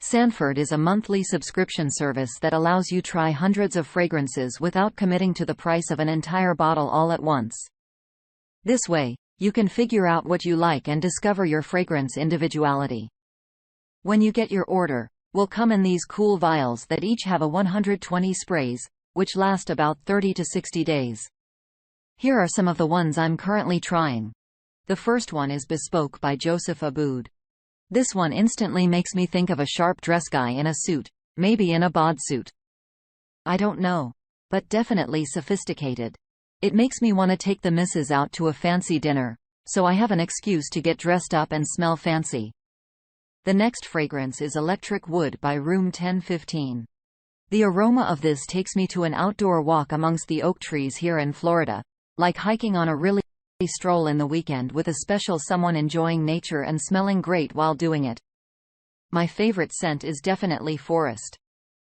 Sanford is a monthly subscription service that allows you try hundreds of fragrances without committing to the price of an entire bottle all at once. This way, you can figure out what you like and discover your fragrance individuality. When you get your order, will come in these cool vials that each have a 120 sprays, which last about 30 to 60 days. Here are some of the ones I'm currently trying. The first one is Bespoke by Joseph Aboud. This one instantly makes me think of a sharp dress guy in a suit, maybe in a bod suit. I don't know. But definitely sophisticated. It makes me want to take the missus out to a fancy dinner, so I have an excuse to get dressed up and smell fancy. The next fragrance is Electric Wood by Room 1015. The aroma of this takes me to an outdoor walk amongst the oak trees here in Florida, like hiking on a really stroll in the weekend with a special someone enjoying nature and smelling great while doing it. My favorite scent is definitely Forest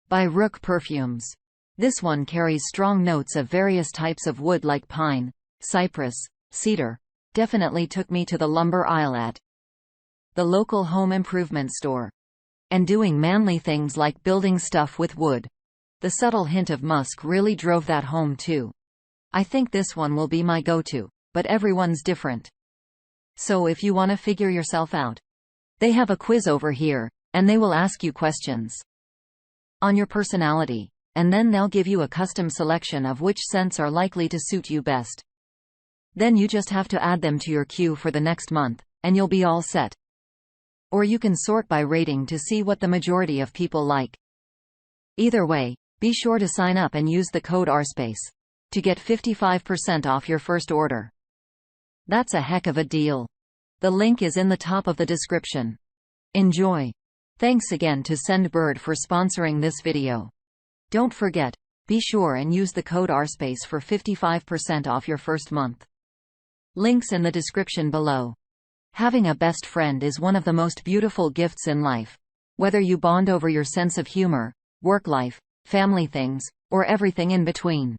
by Rook Perfumes. This one carries strong notes of various types of wood like pine, cypress, cedar. Definitely took me to the lumber aisle at the local home improvement store. And doing manly things like building stuff with wood. The subtle hint of musk really drove that home too. I think this one will be my go-to. But everyone's different. So if you want to figure yourself out, they have a quiz over here, and they will ask you questions on your personality, and then they'll give you a custom selection of which scents are likely to suit you best. Then you just have to add them to your queue for the next month, and you'll be all set. Or you can sort by rating to see what the majority of people like. Either way, be sure to sign up and use the code RSpace to get 55% off your first order. That's a heck of a deal. The link is in the top of the description. Enjoy. Thanks again to Sendbird for sponsoring this video. Don't forget, be sure and use the code RSpace for 55% off your first month. Links in the description below. Having a best friend is one of the most beautiful gifts in life. Whether you bond over your sense of humor, work life, family things, or everything in between.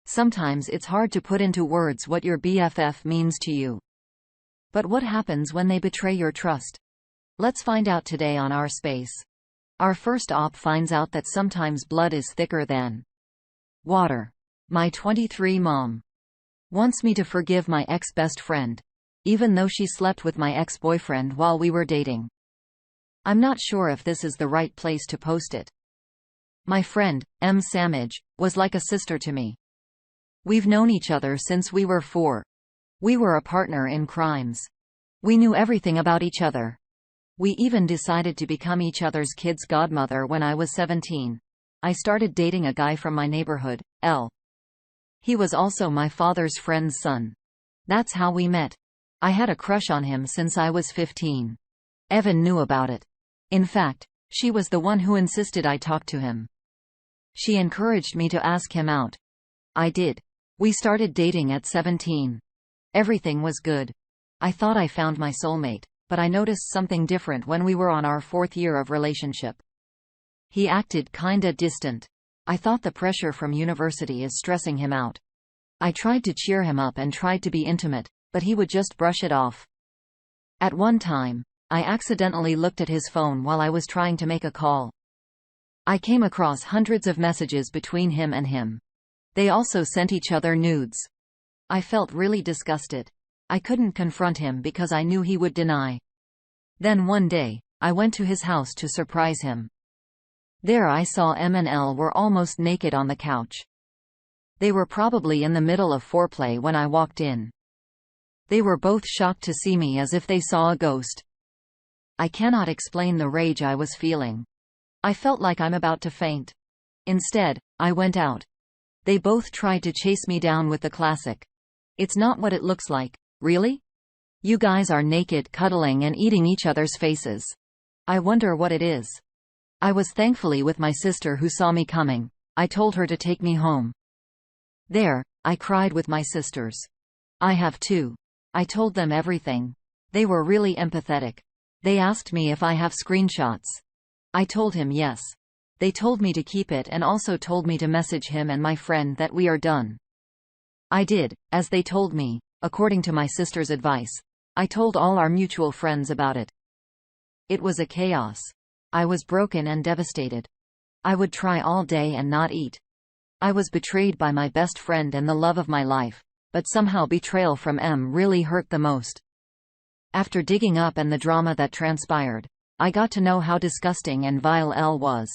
Sometimes it's hard to put into words what your BFF means to you. But what happens when they betray your trust? Let's find out today on RSpace. Our first op finds out that sometimes blood is thicker than water. My 23 mom wants me to forgive my ex-best friend, even though she slept with my ex-boyfriend while we were dating. I'm not sure if this is the right place to post it. My friend, M. Samage, was like a sister to me. We've known each other since we were 4. We were a partner in crimes. We knew everything about each other. We even decided to become each other's kid's godmother when I was 17. I started dating a guy from my neighborhood, L. He was also my father's friend's son. That's how we met. I had a crush on him since I was 15. Evan knew about it. In fact, she was the one who insisted I talk to him. She encouraged me to ask him out. I did. We started dating at 17. Everything was good. I thought I found my soulmate, but I noticed something different when we were on our 4th year of relationship. He acted kinda distant. I thought the pressure from university is stressing him out. I tried to cheer him up and tried to be intimate, but he would just brush it off. At one time, I accidentally looked at his phone while I was trying to make a call. I came across hundreds of messages between him and him. They also sent each other nudes. I felt really disgusted. I couldn't confront him because I knew he would deny. Then one day, I went to his house to surprise him. There I saw M and L were almost naked on the couch. They were probably in the middle of foreplay when I walked in. They were both shocked to see me as if they saw a ghost. I cannot explain the rage I was feeling. I felt like I'm about to faint. Instead, I went out. They both tried to chase me down with the classic. It's not what it looks like, really? You guys are naked cuddling and eating each other's faces. I wonder what it is. I was thankfully with my sister who saw me coming. I told her to take me home. There, I cried with my sisters. I have too. I told them everything. They were really empathetic. They asked me if I have screenshots. I told him yes. They told me to keep it and also told me to message him and my friend that we are done. I did, as they told me, according to my sister's advice. I told all our mutual friends about it. It was a chaos. I was broken and devastated. I would try all day and not eat. I was betrayed by my best friend and the love of my life, but somehow betrayal from M really hurt the most. After digging up and the drama that transpired, I got to know how disgusting and vile L was.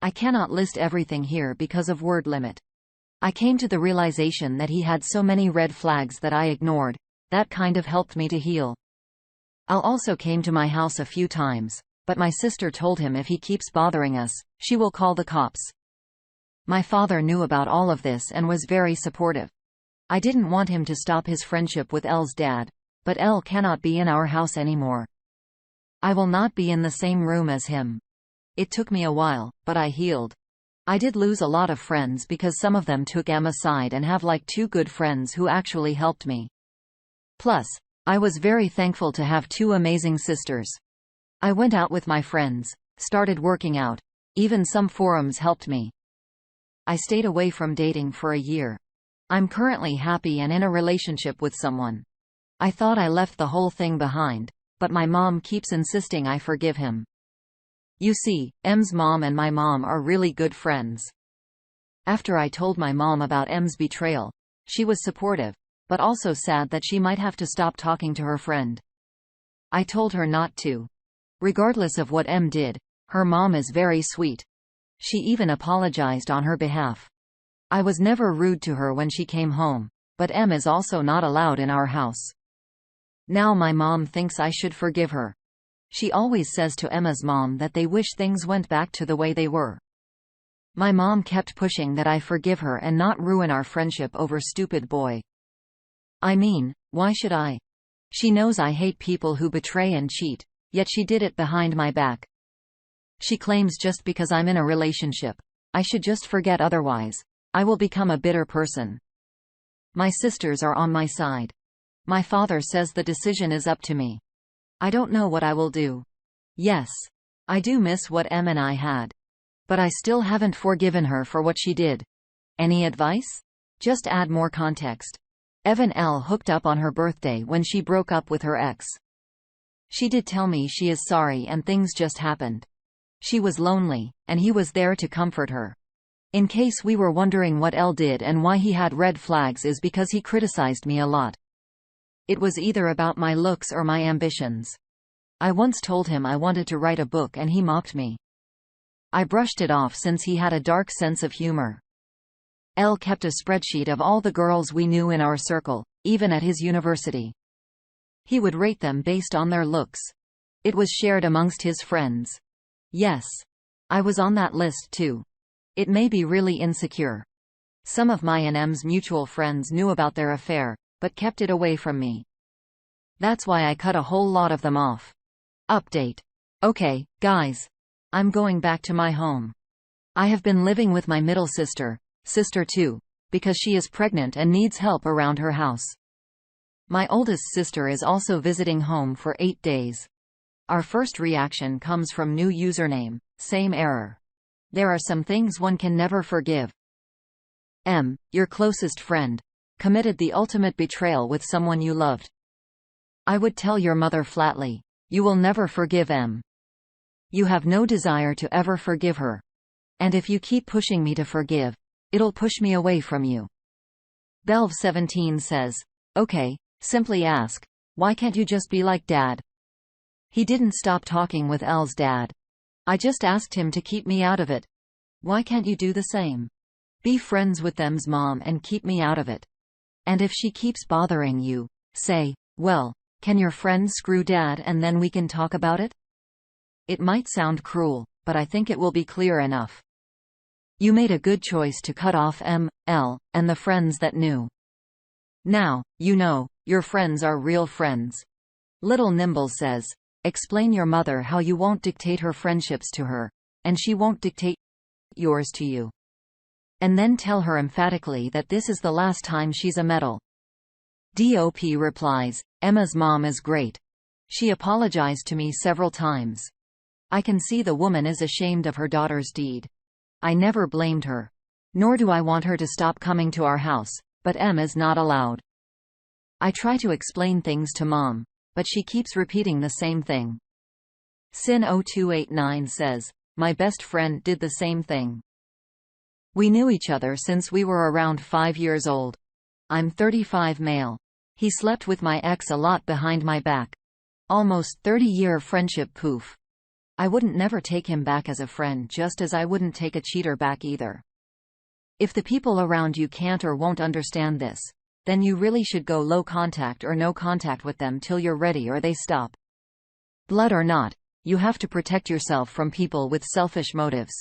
I cannot list everything here because of word limit. I came to the realization that he had so many red flags that I ignored. That kind of helped me to heal. Al also came to my house a few times, but my sister told him if he keeps bothering us, she will call the cops. My father knew about all of this and was very supportive. I didn't want him to stop his friendship with L's dad, but L cannot be in our house anymore. I will not be in the same room as him. It took me a while, but I healed. I did lose a lot of friends because some of them took M aside and have like 2 good friends who actually helped me. Plus, I was very thankful to have 2 amazing sisters. I went out with my friends, started working out, even some forums helped me. I stayed away from dating for a year. I'm currently happy and in a relationship with someone. I thought I left the whole thing behind, but my mom keeps insisting I forgive him. You see, M's mom and my mom are really good friends. After I told my mom about M's betrayal, she was supportive, but also sad that she might have to stop talking to her friend. I told her not to. Regardless of what M did, her mom is very sweet. She even apologized on her behalf. I was never rude to her when she came home, but M is also not allowed in our house. Now my mom thinks I should forgive her. She always says to Emma's mom that they wish things went back to the way they were. My mom kept pushing that I forgive her and not ruin our friendship over stupid boy. I mean, why should I? She knows I hate people who betray and cheat, yet she did it behind my back. She claims just because I'm in a relationship, I should just forget, otherwise I will become a bitter person. My sisters are on my side. My father says the decision is up to me. I don't know what I will do. Yes, I do miss what M and I had. But I still haven't forgiven her for what she did. Any advice? Just add more context. Evan L. hooked up on her birthday when she broke up with her ex. She did tell me she is sorry and things just happened. She was lonely, and he was there to comfort her. In case we were wondering what L did and why he had red flags, is because he criticized me a lot. It was either about my looks or my ambitions. I once told him I wanted to write a book and he mocked me. I brushed it off since he had a dark sense of humor. L kept a spreadsheet of all the girls we knew in our circle, even at his university. He would rate them based on their looks. It was shared amongst his friends. Yes, I was on that list too. It made me really insecure. Some of my and M's mutual friends knew about their affair, but kept it away from me. That's why I cut a whole lot of them off. Update. Okay, guys. I'm going back to my home. I have been living with my middle sister, sister 2, because she is pregnant and needs help around her house. My oldest sister is also visiting home for 8 days. Our first reaction comes from new username, same error. There are some things one can never forgive. M, your closest friend, committed the ultimate betrayal with someone you loved. I would tell your mother flatly, you will never forgive M. You have no desire to ever forgive her. And if you keep pushing me to forgive, it'll push me away from you. Belv17 says, okay, simply ask, why can't you just be like Dad? He didn't stop talking with L's dad. I just asked him to keep me out of it. Why can't you do the same? Be friends with them's mom and keep me out of it. And if she keeps bothering you, say, well, can your friend screw Dad and then we can talk about it? It might sound cruel, but I think it will be clear enough. You made a good choice to cut off M, L, and the friends that knew. Now, you know, your friends are real friends. Little Nimble says, explain your mother how you won't dictate her friendships to her, and she won't dictate yours to you. And then tell her emphatically that this is the last time she's a meddle. DOP replies, Emma's mom is great. She apologized to me several times. I can see the woman is ashamed of her daughter's deed. I never blamed her. Nor do I want her to stop coming to our house, but M is not allowed. I try to explain things to Mom, but she keeps repeating the same thing. Sin0289 says, my best friend did the same thing. We knew each other since we were around 5 years old. I'm 35 male. He slept with my ex a lot behind my back. Almost 30-year friendship poof. I wouldn't never take him back as a friend, just as I wouldn't take a cheater back either. If the people around you can't or won't understand this, then you really should go low contact or no contact with them till you're ready or they stop. Blood or not, you have to protect yourself from people with selfish motives.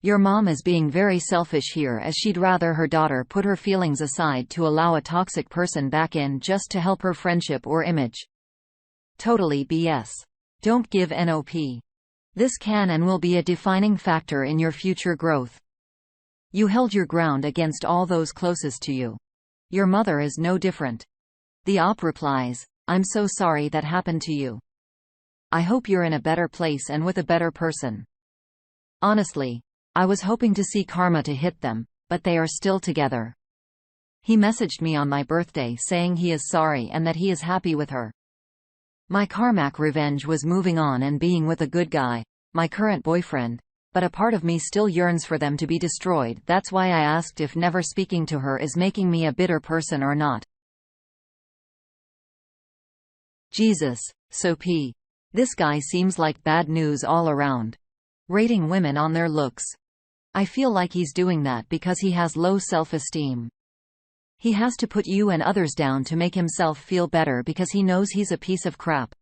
Your mom is being very selfish here, as she'd rather her daughter put her feelings aside to allow a toxic person back in just to help her friendship or image. Totally BS. Don't give NOP. This can and will be a defining factor in your future growth. You held your ground against all those closest to you. Your mother is no different. The op replies, I'm so sorry that happened to you. I hope you're in a better place and with a better person. Honestly, I was hoping to see karma to hit them, but they are still together. He messaged me on my birthday saying he is sorry and that he is happy with her. My karmic revenge was moving on and being with a good guy, my current boyfriend, but a part of me still yearns for them to be destroyed. That's why I asked if never speaking to her is making me a bitter person or not. Jesus, so P. This guy seems like bad news all around. Rating women on their looks. I feel like he's doing that because he has low self-esteem. He has to put you and others down to make himself feel better because he knows he's a piece of crap.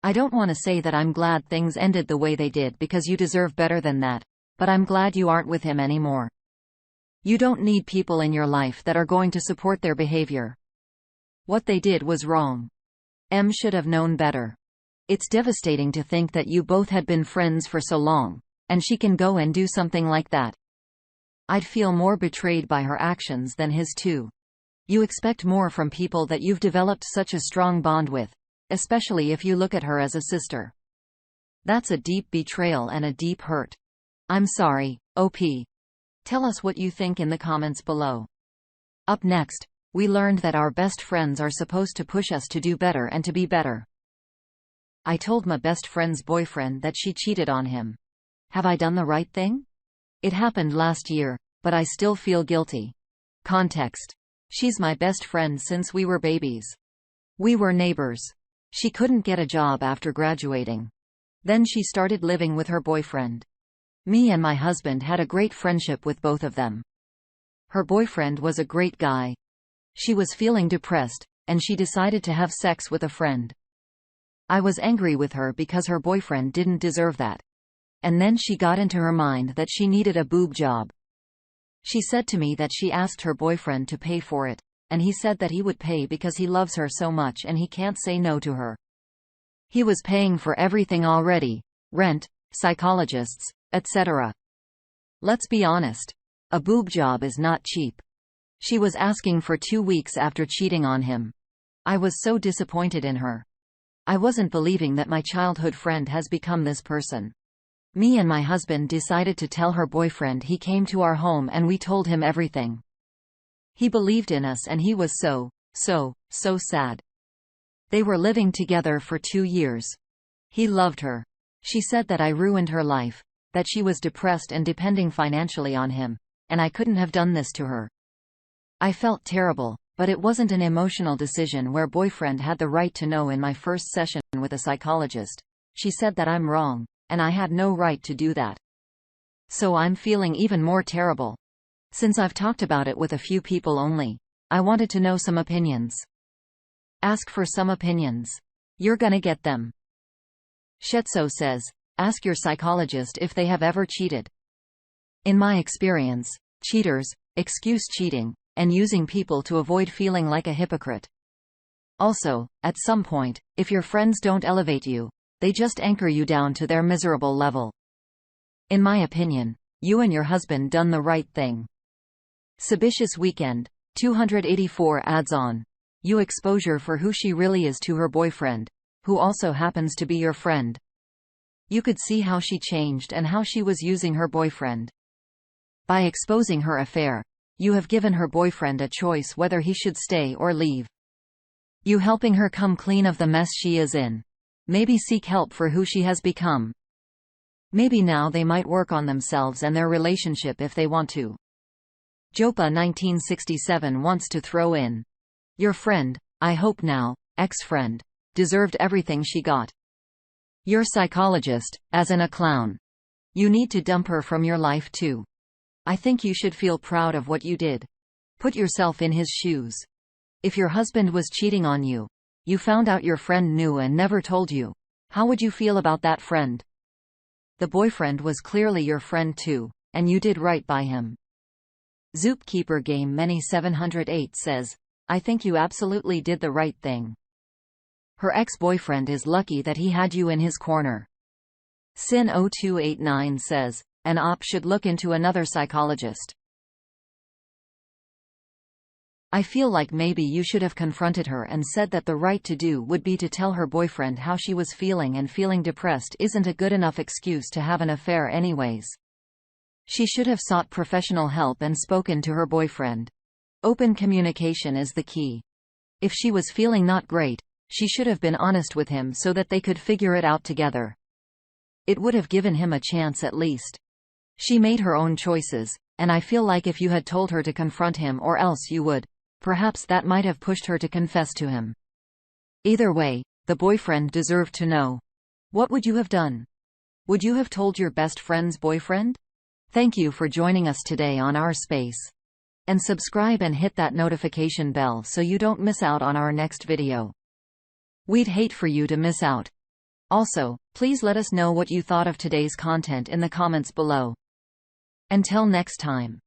I don't want to say that I'm glad things ended the way they did because you deserve better than that, but I'm glad you aren't with him anymore. You don't need people in your life that are going to support their behavior. What they did was wrong. M should have known better. It's devastating to think that you both had been friends for so long, and she can go and do something like that. I'd feel more betrayed by her actions than his too. You expect more from people that you've developed such a strong bond with, especially if you look at her as a sister. That's a deep betrayal and a deep hurt. I'm sorry, OP. Tell us what you think in the comments below. Up next, we learned that our best friends are supposed to push us to do better and to be better. I told my best friend's boyfriend that she cheated on him. Have I done the right thing? It happened last year, but I still feel guilty. Context. She's my best friend since we were babies. We were neighbors. She couldn't get a job after graduating. Then she started living with her boyfriend. Me and my husband had a great friendship with both of them. Her boyfriend was a great guy. She was feeling depressed, and she decided to have sex with a friend. I was angry with her because her boyfriend didn't deserve that. And then she got into her mind that she needed a boob job. She said to me that she asked her boyfriend to pay for it, and he said that he would pay because he loves her so much and he can't say no to her. He was paying for everything already: rent, psychologists, etc. Let's be honest. A boob job is not cheap. She was asking for 2 weeks after cheating on him. I was so disappointed in her. I wasn't believing that my childhood friend has become this person. Me and my husband decided to tell her boyfriend. He came to our home and we told him everything. He believed in us and he was so sad. They were living together for 2 years. He loved her. She said that I ruined her life, that she was depressed and depending financially on him, and I couldn't have done this to her. I felt terrible, but it wasn't an emotional decision where boyfriend had the right to know. In my first session with a psychologist, she said that I'm wrong, and I had no right to do that. So I'm feeling even more terrible. Since I've talked about it with a few people only, I wanted to know some opinions. Ask for some opinions. You're gonna get them. Shetso says, ask your psychologist if they have ever cheated. In my experience, cheaters excuse cheating and using people to avoid feeling like a hypocrite. Also, at some point, if your friends don't elevate you, they just anchor you down to their miserable level. In my opinion, you and your husband done the right thing. Suspicious weekend, 284 adds on. You exposure for who she really is to her boyfriend, who also happens to be your friend. You could see how she changed and how she was using her boyfriend. By exposing her affair, you have given her boyfriend a choice whether he should stay or leave. You helping her come clean of the mess she is in. Maybe seek help for who she has become. Maybe now they might work on themselves and their relationship if they want to. Jopa 1967 wants to throw in. Your friend, I hope now, ex-friend, deserved everything she got. Your psychologist, as in a clown. You need to dump her from your life too. I think you should feel proud of what you did. Put yourself in his shoes. If your husband was cheating on you, you found out your friend knew and never told you, how would you feel about that friend? The boyfriend was clearly your friend too, and you did right by him. Zoopkeeper Game Many 708 says, I think you absolutely did the right thing. Her ex-boyfriend is lucky that he had you in his corner. Sin0289 says, an op should look into another psychologist. I feel like maybe you should have confronted her and said that the right to do would be to tell her boyfriend how she was feeling, and feeling depressed isn't a good enough excuse to have an affair anyways. She should have sought professional help and spoken to her boyfriend. Open communication is the key. If she was feeling not great, she should have been honest with him so that they could figure it out together. It would have given him a chance at least. She made her own choices, and I feel like if you had told her to confront him, or else you would, perhaps that might have pushed her to confess to him. Either way, the boyfriend deserved to know. What would you have done? Would you have told your best friend's boyfriend? Thank you for joining us today on our space. And subscribe and hit that notification bell so you don't miss out on our next video. We'd hate for you to miss out. Also, please let us know what you thought of today's content in the comments below. Until next time.